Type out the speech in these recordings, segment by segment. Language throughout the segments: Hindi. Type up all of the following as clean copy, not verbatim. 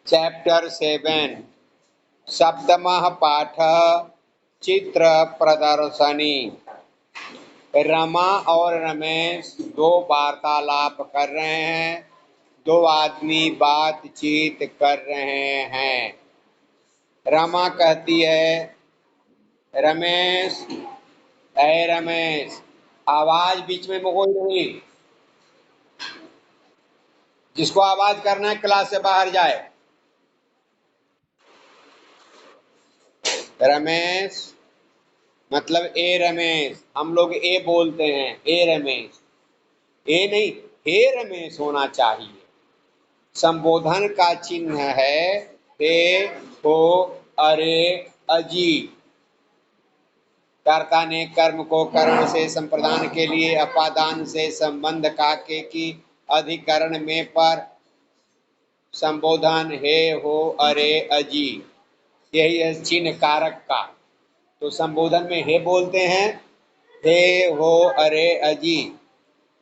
चैप्टर 7 सप्तमः पाठ चित्र प्रदर्शनी। रमा और रमेश दो वार्तालाप कर रहे हैं। दो आदमी बातचीत कर रहे हैं। रमा कहती है, रमेश, ऐ रमेश, आवाज बीच में कोई नहीं। जिसको आवाज करना है क्लास से बाहर जाए। रमेश मतलब ए रमेश, हम लोग ए बोलते हैं, ए रमेश। ए नहीं, हे रमेश होना चाहिए। संबोधन का चिन्ह है हे, हो, अरे, अजी। कर्ता ने कर्म को करण से संप्रदान के लिए अपादान से संबंध का के की अधिकरण में पर संबोधन हे, हो, अरे, अजी, यही है चिन्ह कारक का। तो संबोधन में हे बोलते हैं, हे, हो, अरे, अजी।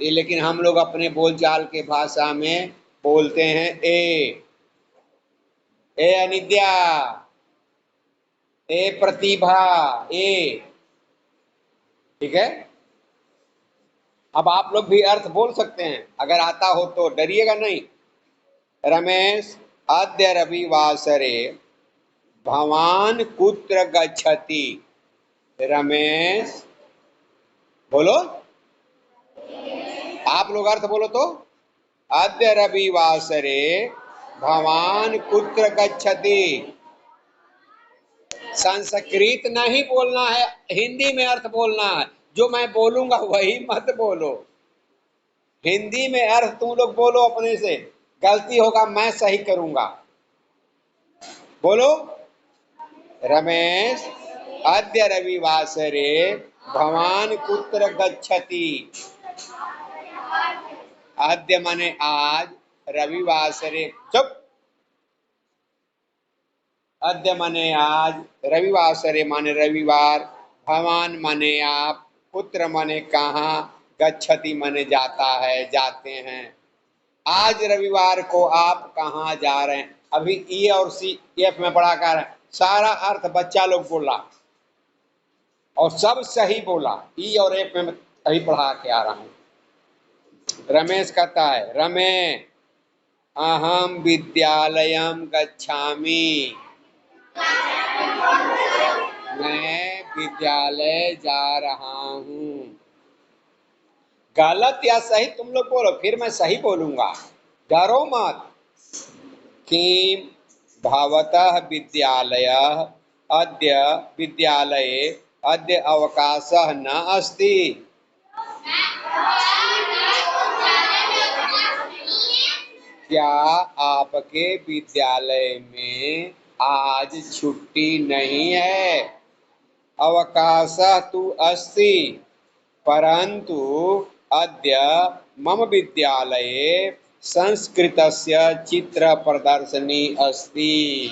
लेकिन हम लोग अपने बोलचाल के भाषा में बोलते हैं ए अनिद्या, ए प्रतिभा, ए। ठीक है। अब आप लोग भी अर्थ बोल सकते हैं, अगर आता हो तो, डरिएगा नहीं। रमेश, अद्य रविवासरे भवान कुत्र गच्छति। रमेश बोलो, आप लोग अर्थ बोलो तो। अद्य रविवासरे भवान कुत्र गच्छति। संस्कृत नहीं बोलना है, हिंदी में अर्थ बोलना है। जो मैं बोलूंगा वही मत बोलो। हिंदी में अर्थ तुम लोग बोलो अपने से। गलती होगा मैं सही करूंगा। बोलो। रमेश, अद्य रविवासरे भवान कुत्र गच्छति। अद्य माने आज, रविवासरे चुप। अद्य माने आज, रविवासरे माने रविवार, भवान माने आप, पुत्र माने कहाँ, गच्छति माने जाता है, जाते हैं। आज रविवार को आप कहाँ जा रहे हैं। अभी ई और सी एफ में पढ़ा कर सारा अर्थ बच्चा लोग बोला और सब सही बोला। ई और एफ में सही पढ़ा के आ रहा हूँ। रमेश कहता है, रमे अहम विद्यालयम गच्छामि। मैं विद्यालय जा रहा हूँ। गलत या सही तुम लोग बोलो, फिर मैं सही बोलूंगा। डरो मत। किम भवतः विद्यालयः अद्य विद्यालये अद्य अवकाशः न अस्ति। क्या आपके विद्यालय में आज छुट्टी नहीं है। अवकाशः तु अस्ति परंतु अद्य मम विद्यालये संस्कृतस्य चित्र प्रदर्शनी अस्ति।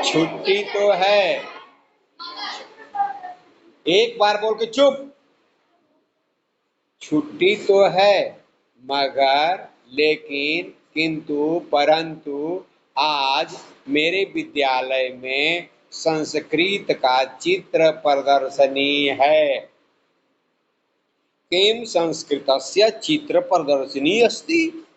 छुट्टी तो है। एक बार बोल के चुप। छुट्टी तो है मगर, लेकिन, किंतु, परंतु आज मेरे विद्यालय में संस्कृत का चित्र प्रदर्शनी है। किम संस्कृतस्य चित्र प्रदर्शनी अस्ति।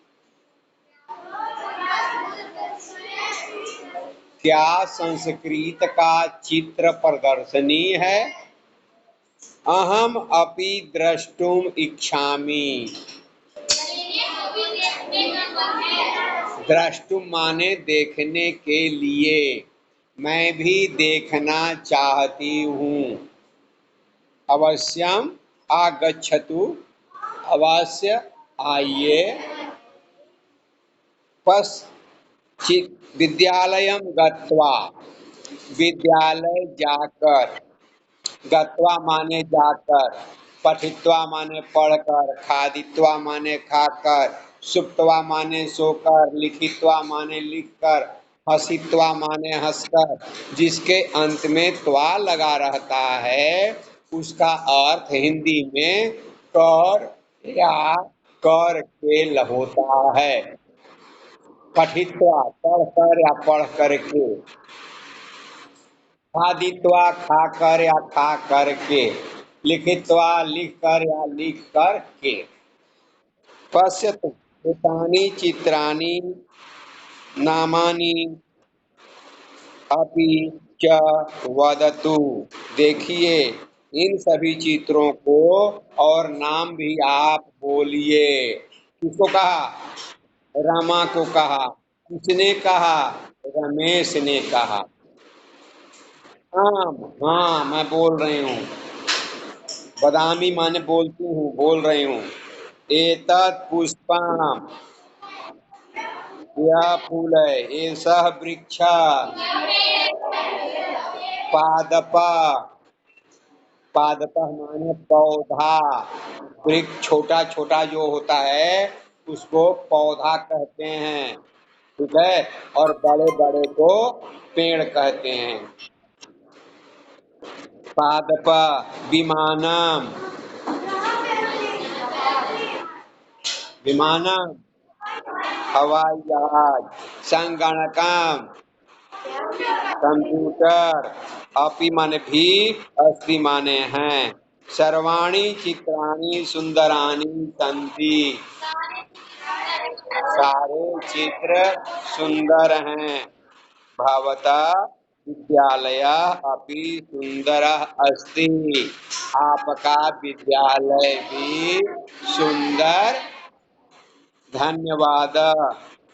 क्या संस्कृत का चित्र प्रदर्शनी है। अहम अपि द्रष्टुम इच्छामि। द्रष्टुम माने देखने के लिए, मैं भी देखना चाहती हूँ। अवश्यम आगच्छतु, अवश्य आइए। विद्यालयम गत्वा, विद्यालय जाकर। गत्वा माने जाकर, पठित्वा माने पढ़कर, खादित्वा माने खाकर, सुप्त्वा माने सोकर, लिखित्वा माने लिखकर, हसित्वा माने हंसकर। जिसके अंत में त्वा लगा रहता है उसका अर्थ हिंदी में कर या कर के होता है। पठित्वा पढ़ कर या पढ़ करके, खादित्वा खा कर या खा करके, लिखित्वा लिख कर या लिख कर के। पश्यतु एतानि चित्राणि नामानि अपि च वदतु। देखिए इन सभी चित्रों को और नाम भी आप बोलिए। किसको कहा? रमा को कहा। किसने कहा? रमेश ने कहा। हाँ हाँ, मैं बोल रही हूँ। बदामी माने बोलती हूँ, बोल रही हूँ। एतत् पुष्पम, यह फूल है। एषः वृक्ष, पादपा, पादपः माने पौधा। वृक्ष छोटा छोटा जो होता है उसको पौधा कहते हैं, ठीक है। और बड़े बड़े को पेड़ कहते हैं। पादप, विमानम, विमानम हवाई जहाज, संगणकम कंप्यूटर, अपि माने भी, अस्ति माने हैं। सर्वाणि चित्राणि सुंदराणि सन्ति, सारे चित्र सुंदर हैं। भवता विद्यालय अपि सुंदर अस्ति, आपका विद्यालय भी सुंदर। धन्यवाद।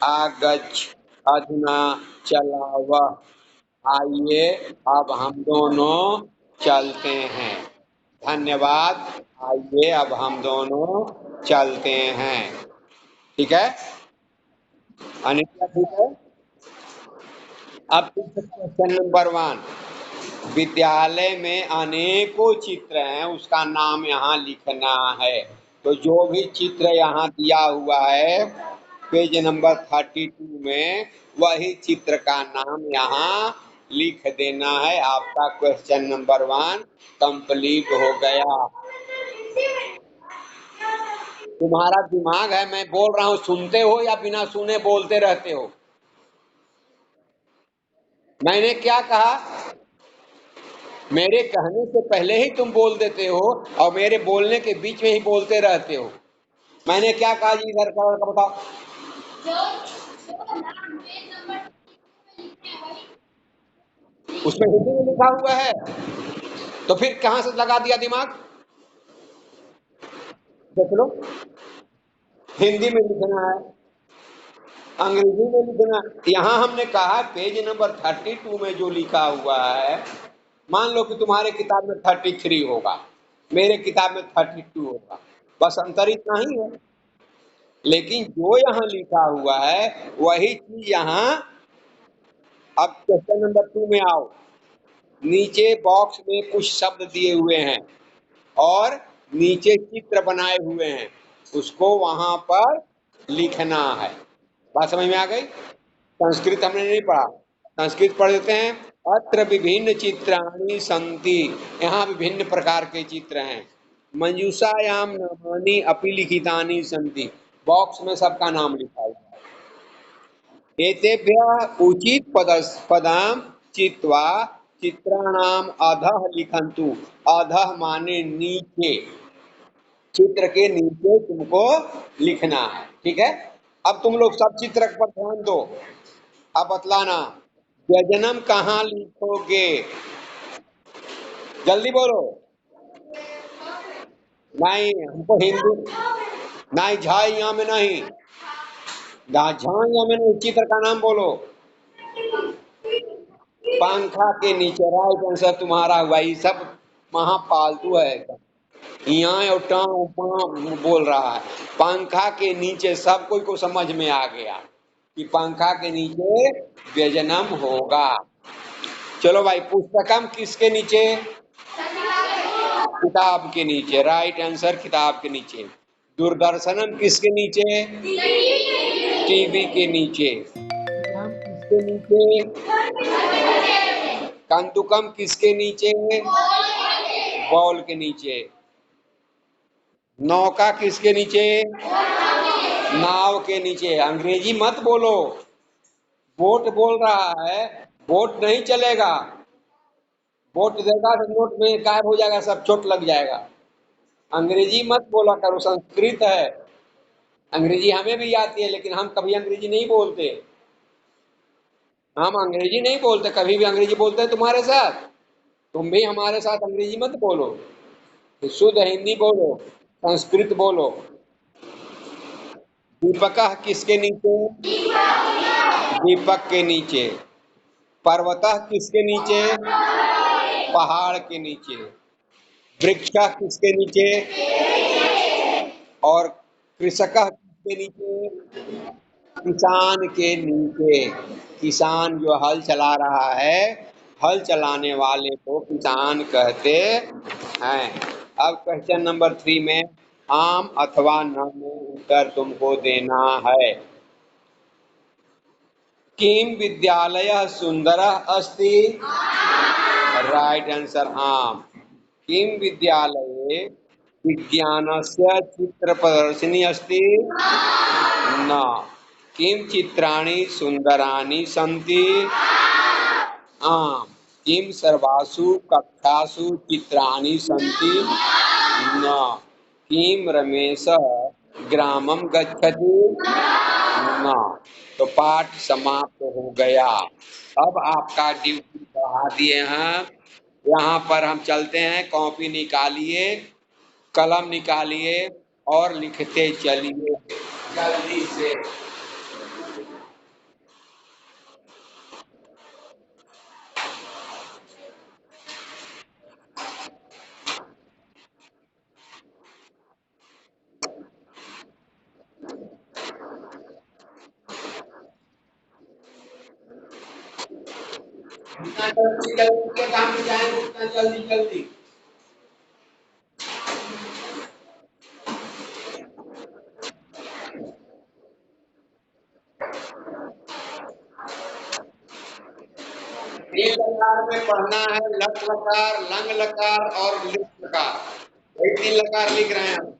आगच्छ, अधुना चलाव। आइए अब हम दोनों चलते हैं। धन्यवाद। आइए अब हम दोनों चलते हैं। ठीक है अनिता, ठीक है। अब क्वेश्चन नंबर 1। विद्यालय में अनेकों चित्र हैं, उसका नाम यहाँ लिखना है। तो जो भी चित्र यहाँ दिया हुआ है पेज नंबर 32 में, वही चित्र का नाम यहाँ लिख देना है। आपका क्वेश्चन नंबर 1 कंप्लीट हो गया। तुम्हारा दिमाग है, मैं बोल रहा हूँ सुनते हो या बिना सुने बोलते रहते हो? मैंने क्या कहा? मेरे कहने से पहले ही तुम बोल देते हो और मेरे बोलने के बीच में ही बोलते रहते हो। मैंने क्या कहा जी? इधर का बताओ। उसमें हिंदी में लिखा हुआ है, तो फिर कहां से लगा दिया दिमाग? देख लो, हिंदी में लिखना है, अंग्रेजी में लिखना। यहाँ हमने कहा पेज नंबर 32 में जो लिखा हुआ है, मान लो कि तुम्हारे किताब में 33 होगा, मेरे किताब में 32 होगा, बस अंतर इतना ही है। लेकिन जो यहाँ लिखा हुआ है वही चीज यहाँ। अब क्वेश्चन नंबर 2 में आओ। नीचे बॉक्स में कुछ शब्द दिए हुए हैं और नीचे चित्र बनाए हुए हैं, उसको वहां पर लिखना है। बात समझ में आ गई? संस्कृत हमने नहीं पढ़ा, संस्कृत पढ़ देते हैं। अत्र विभिन्न चित्राणि सन्ति, यहाँ विभिन्न प्रकार के चित्र हैं। मंजूषायाम नामानि अपि लिखितानि सन्ति, बॉक्स में सबका नाम लिखा हुआ है। एतेभ्यः उचित पदम चित्वा चित्राणाम अधः लिखन्तु। अधः माने नीचे, चित्र के नीचे तुमको लिखना है, ठीक है। अब तुम लोग सब चित्र पर ध्यान दो। अब बतलाना, व्यंजनम कहाँ लिखोगे? जल्दी बोलो। नहीं, हमको हिंदी नहीं, झाइया में नहीं, झाइया में नहीं, चित्र का नाम बोलो। पंखा के नीचे, राइट आंसर तुम्हारा हुआ। ये सब महाफालतू है एकदम, यहाँ और टाँव पाँव बोल रहा है। पंखा के नीचे सब कोई को समझ में आ गया कि पंखा के नीचे व्यंजनम होगा। चलो भाई, पुस्तकम किसके नीचे? किताब के नीचे, राइट आंसर किताब के नीचे। दूरदर्शनम किसके नीचे? टीवी के नीचे। हम किसके नीचे? कंदुकम किसके नीचे? बॉल के नीचे। नौका किसके नीचे? नाव के नीचे। अंग्रेजी मत बोलो। बोट बोल रहा है, बोट नहीं चलेगा। बोट देगा तो नोट में गायब हो जाएगा, सब चोट लग जाएगा। अंग्रेजी मत बोला करो, संस्कृत है। अंग्रेजी हमें भी आती है, लेकिन हम कभी अंग्रेजी नहीं बोलते। हम अंग्रेजी नहीं बोलते, कभी भी अंग्रेजी बोलते हैं तुम्हारे साथ? तुम भी हमारे साथ अंग्रेजी मत बोलो। तो शुद्ध हिंदी बोलो, संस्कृत बोलो। दीपकः किसके नीचे? दीपक के नीचे। पर्वतः किसके नीचे? पहाड़ के नीचे। वृक्षः किसके नीचे? और कृषकः किसके नीचे? किसान के नीचे। किसान जो हल चला रहा है, हल चलाने वाले को किसान कहते हैं। अब क्वेश्चन नंबर 3 में आम अथवा न में उत्तर तुमको देना है। किम विद्यालयः सुंदरः अस्ति? राइट आंसर आम। किम विद्यालये विज्ञानस्य चित्र प्रदर्शिनी अस्ति? न। किम चित्राणि सुंदराणि सन्ति? आम। किम सर्वासु कक्षासु चित्राणि सन्ति? न। किम रमेशः ग्रामं गच्छति? न। तो पाठ समाप्त हो गया। अब आपका ड्यूटी बढ़ा दिए हैं। यहाँ पर हम चलते हैं, कॉपी निकालिए, कलम निकालिए और लिखते चलिए जल्दी से। जितना जल्दी जल्दी के काम में जाएंगे उतना जल्दी जल्दी। एक लकार में पढ़ना है लट लकार, लंग लकार और लिट लकार। वही 3 लकार लिख रहे हैं हम।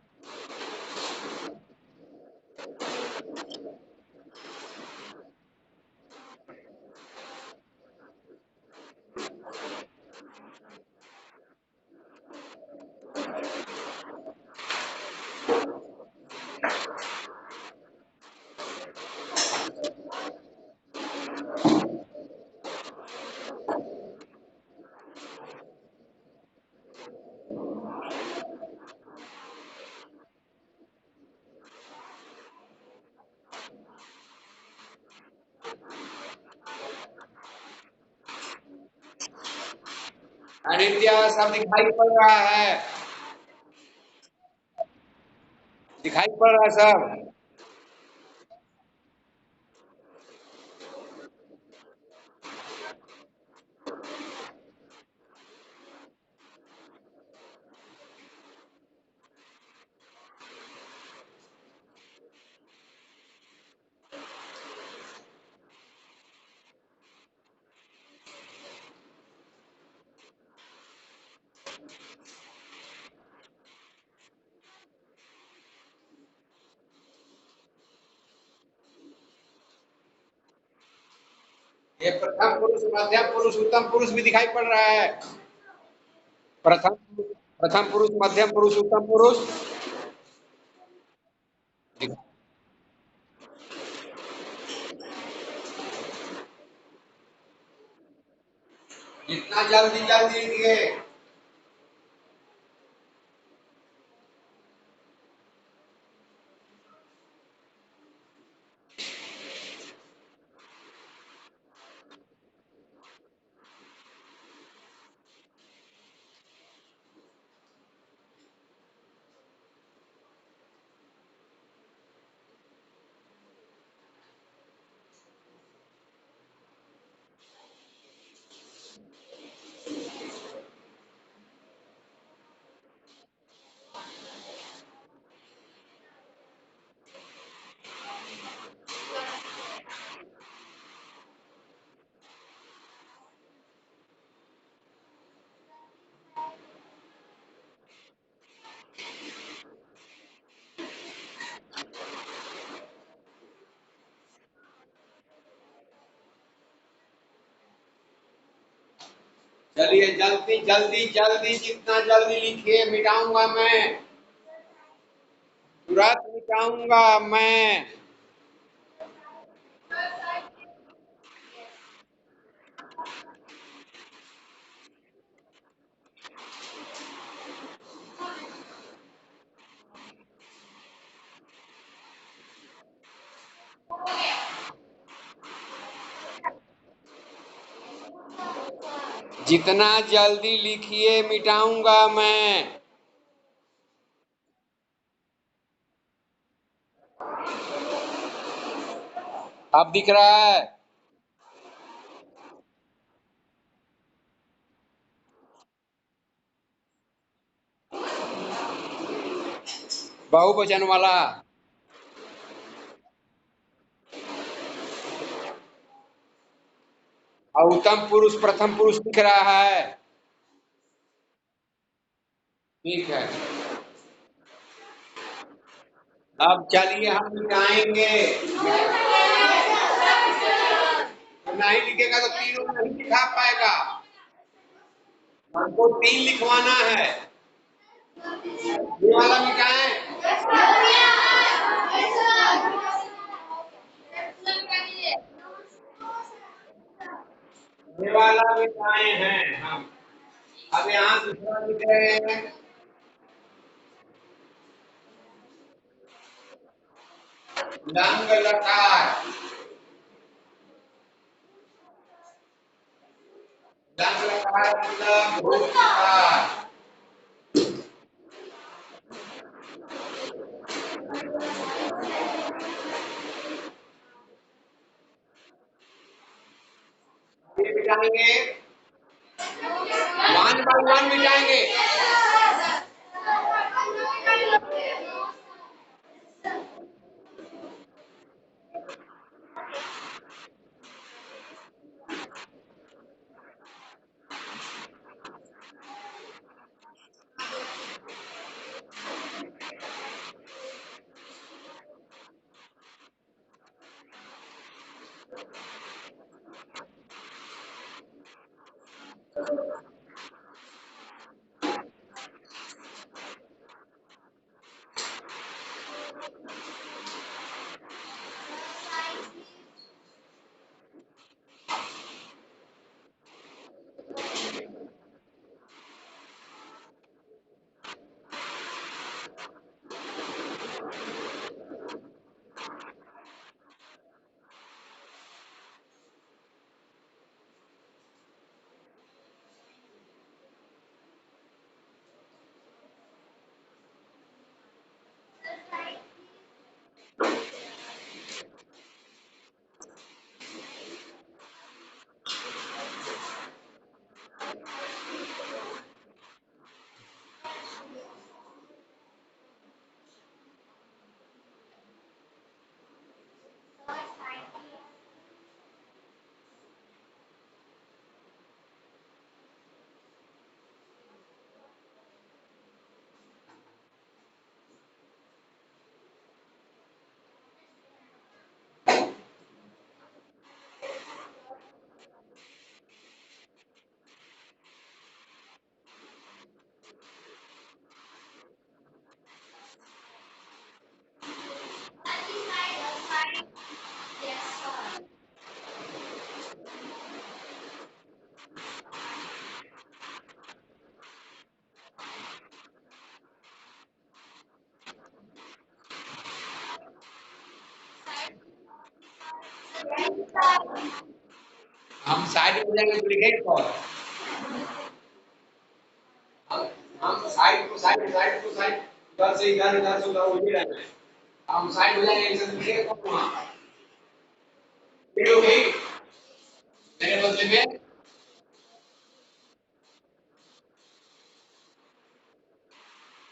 अनित्य सब दिखाई पड़ रहा है, दिखाई पड़ रहा है सब। ये प्रथम पुरुष, मध्यम पुरुष, उत्तम पुरुष भी दिखाई पड़ रहा है। प्रथम प्रथम पुरुष, मध्यम पुरुष, उत्तम पुरुष। जितना जल्दी जल्दी लिखिए। चलिए जल्दी जल्दी जल्दी, जितना जल्दी लिखिए, मिटाऊंगा मैं, तुरंत मिटाऊंगा मैं। जितना जल्दी लिखिए, मिटाऊंगा मैं। अब दिख रहा है? बहुवचन वाला। और उत्तम पुरुष प्रथम पुरुष दिख रहा है। ठीक है, अब चलिए हम मिटाएंगे। तो नहीं लिखेगा तो तीनों नहीं लिखा पाएगा। हमको तीन लिखवाना है। ये वाला मिटाएं। ये वाला मिटाए हैं हम। अब यहाँ दूसरा लिख रहे हैं। लंग लकार। लंग लकार मतलब भूतकाल। ये मिटाएंगे, वन बाय वन मिटाएंगे। हम साइड में जाएंगे तो लिखेंगे कौन? हम हम साइड को साइड, इधर से इधर से उधर वही रहना है। हम साइड हो जाएंगे, इधर से लिखेंगे कौन वहाँ? ये हो गई मेरे बदले में।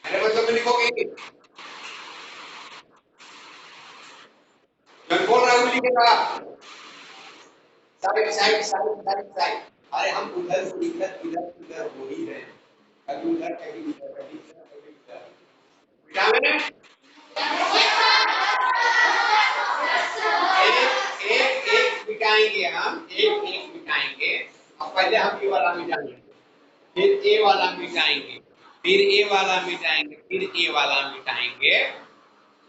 मेरे बदले में लिखोगे। मैं बोल रहा हूँ लिखेगा। Side side side side side. अरे हम उधर से इधर इधर इधर हो ही रहे हैं। कभी उधर कभी इधर कभी इधर कभी इधर। मिटा मैंने। एक एक एक मिटाएंगे, हम एक एक मिटाएंगे। अब पहले हम ये वाला मिटाएंगे। फिर ए वाला मिटाएंगे, फिर ए वाला मिटाएंगे, फिर ए वाला मिटाएंगे।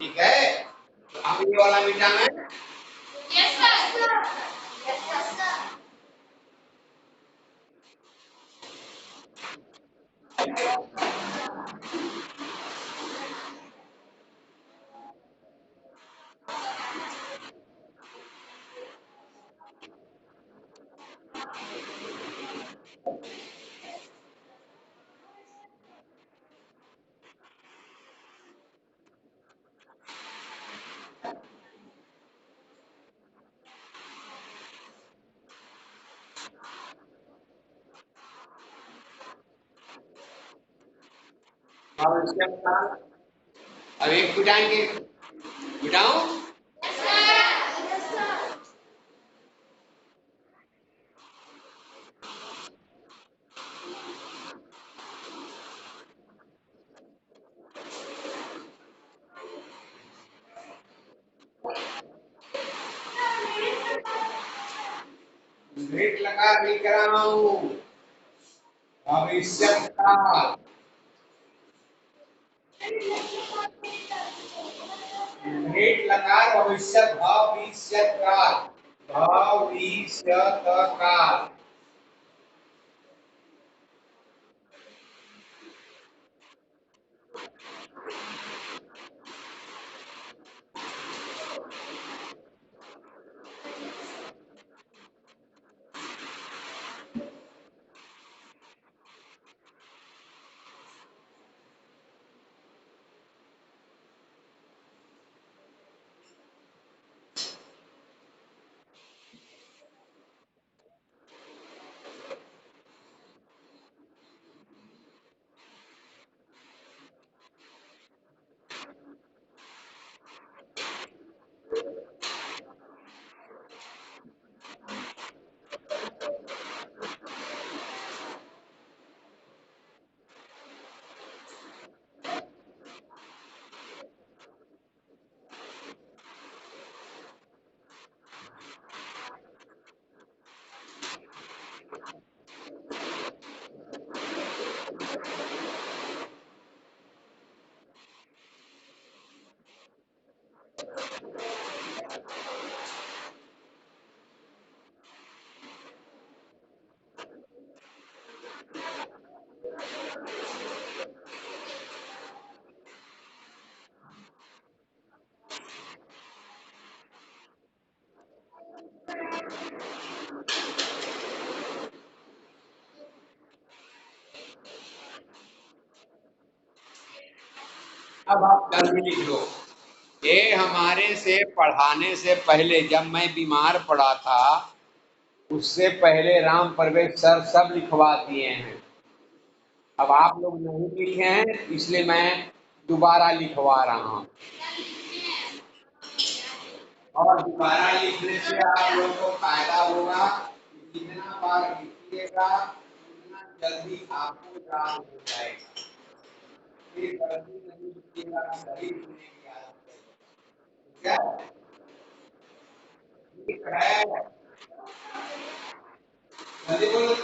ठीक है, तो अब ये वाला मिटाना है। Yes sir. Yes sir. अब इसके बाद अब एक मिटाएंगे, मिटाओ। भेंट लगा लिख रहा हूँ भविष्य काल। भेंट लगा भविष्य, भविष्य काल, भविष्य काल। अब आप जल्दी लिख लो। ये हमारे से पढ़ाने से पहले जब मैं बीमार पड़ा था, उससे पहले राम परवेश सर सब लिखवा दिए हैं। अब आप लोग नहीं लिखे हैं, इसलिए मैं दोबारा लिखवा रहा हूँ। और दोबारा लिखने से आप लोगों को फायदा होगा। जितना बार लिखिएगा उतना जल्दी आपको याद हो जाएगा। फिर गलती नहीं लिखिएगा, सही लिखने की आदत है। क्या ठीक है? जल्दी बोलो,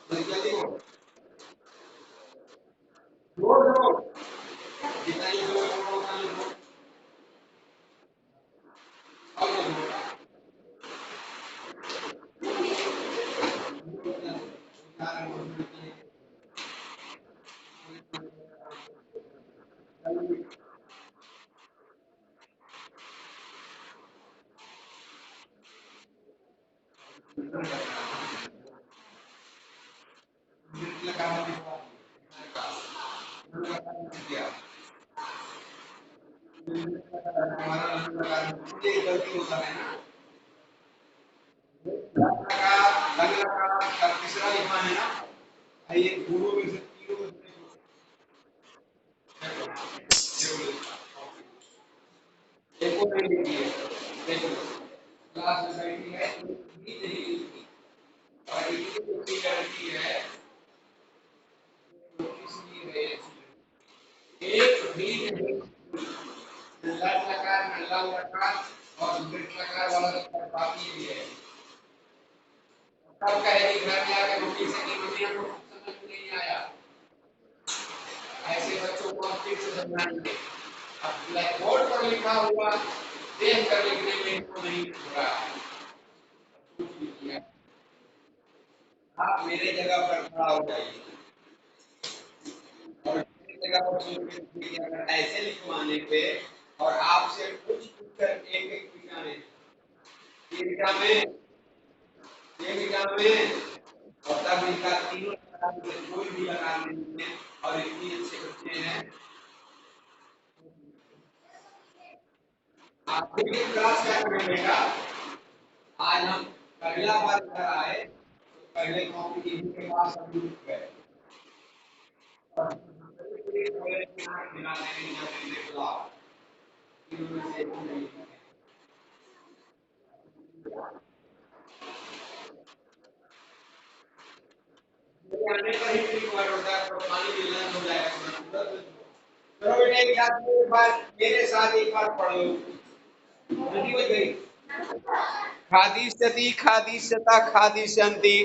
जल्दी जल्दी बोलो। जोर दो, जितना लिखोगे उतना लिखो। और बोलो। लगाना लिखवा दिया। हमारा मुझे गलती होता है ना। लग लगा तीसरा लिखना है ना। ये दोनों में से तीनों में से एक को नहीं लिखी है। देखो क्लास में बैठी है, भी नहीं लिखी और ये जो लड़की है वो इसलिए है एक भी नहीं। लट लकार नल्ला लकार और मृत लकार वाला तो बाकी भी है। तब कहेगी घर में आके मम्मी से कि मम्मी हमको समझ में नहीं आया। ऐसे बच्चों को आप फिर से समझाएंगे। अब ब्लैक बोर्ड पर लिखा हुआ देख कर लिखने में इनको नहीं हो रहा है। कुछ भी किया। आप मेरे जगह पर खड़ा हो जाइए और मेरी जगह पर सोच के देखिए, अगर ऐसे लिखवाने पे और आपसे कुछ पूछकर एक एक मिटाने, ये मिटा में और तब इनका तीनों प्रकार में कोई भी लगा नहीं है और इतनी अच्छे बच्चे हैं। आपके भी क्लास क्या करें बेटा, आज हम पहला बार घर आए तो पहले कॉपी इन्हीं के पास हम रुक गए और बोले कि हाँ बिना नहीं जब लाओ इन्होंने से नहीं आने पर ही क्लिक वर्ड होता है तो पानी मिलना हो जाएगा। चलो बेटा एक साथ मेरे साथ एक बार पढ़ लो। नदी हो गई। खादिष्यति खादिष्यता खादिष्यन्ति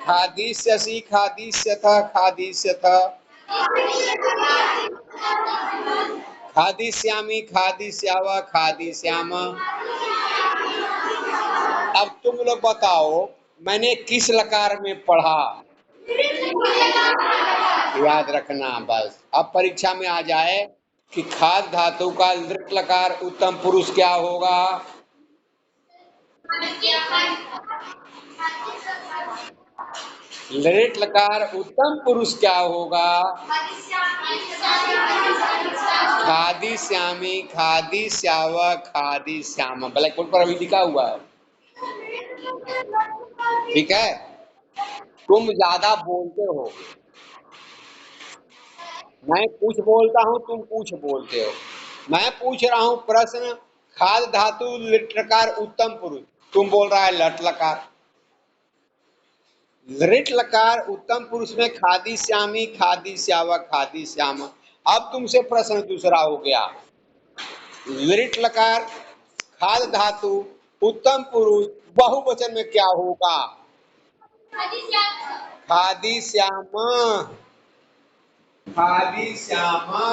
खादिष्यसि खादिष्यथ खादिष्यथ खादिष्यामि खादिष्याव खादिष्याम। अब तुम लोग बताओ मैंने किस लकार में पढ़ा, याद रखना बस। अब परीक्षा में आ जाए कि खाद धातु का लृट लकार उत्तम पुरुष क्या होगा। लृट लकार उत्तम पुरुष क्या होगा। खादी श्यामी खादी श्याव खादी श्याम। ब्लैक बोर्ड पर अभी लिखा हुआ है, ठीक है। तुम ज्यादा बोलते हो, मैं कुछ बोलता हूँ तुम कुछ बोलते हो। मैं पूछ रहा हूँ प्रश्न, खाद धातु लिट्लकार उत्तम पुरुष, तुम बोल रहा है लट लकार। लृट लकार उत्तम पुरुष में खादी श्यामी खादी श्यावा खादी श्याम। अब तुमसे प्रश्न दूसरा हो गया, लृट लकार खाद धातु उत्तम पुरुष बहुवचन में क्या होगा। खादी श्यामा खादी श्यामा।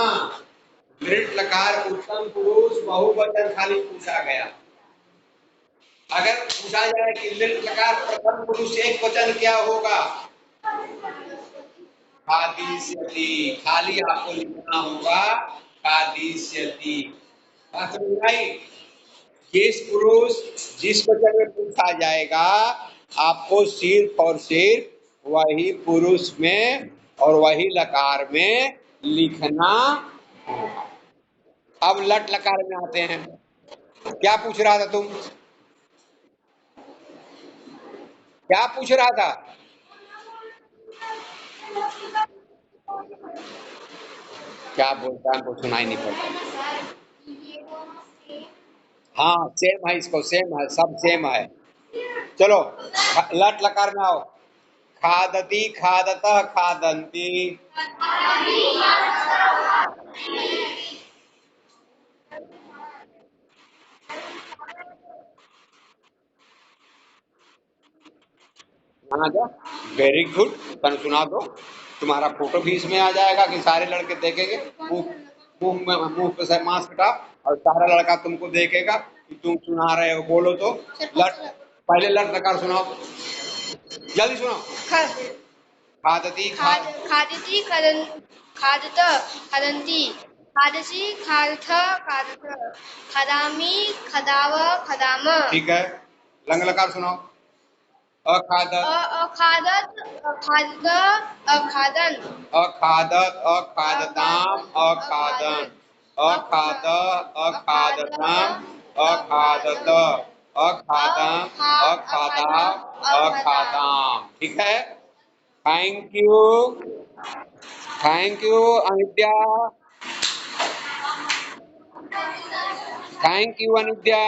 लृट लकार उत्तम पुरुष बहुवचन खाली पूछा गया। अगर पूछा जाए कि लृट लकार प्रथम पुरुष एक वचन क्या होगा, खादिष्यति। खाली आपको लिखना होगा खादिष्यति। बात समझ आई। जिस पुरुष जिस वचन में पूछा जाएगा आपको सिर्फ और सिर्फ वही पुरुष में और वही लकार में लिखना होगा। अब लट लकार में आते हैं। क्या पूछ रहा था तुम, क्या पूछ रहा था। क्या बोलता है, हमको सुनाई नहीं पड़ता। हाँ सेम है, इसको सेम है, सब सेम है। चलो लट लकार में आओ। खादती खादत खादंती। सुना दो, वेरी गुड। तन सुना दो, तुम्हारा फोटो भी इसमें आ जाएगा कि सारे लड़के देखेंगे। मुंह मुंह पे से मास्क हटा और सारा लड़का तुमको देखेगा कि तुम सुना रहे हो। बोलो तो लट, पहले लट लकार सुनाओ, जल्दी सुनाओ। खादती खादति खादत खादन्ति खादसि खादथ खादत खादामि खादाव खादाम। ठीक है, लंग लकार सुनाओ। अखादत अखादत अखादत अखादन अखादत अखादताम अखादन अखाद अखादताम अखादत अखादम अखादा अखादाम। ठीक है, thank you, thank you Anidya, thank you अनिद्या।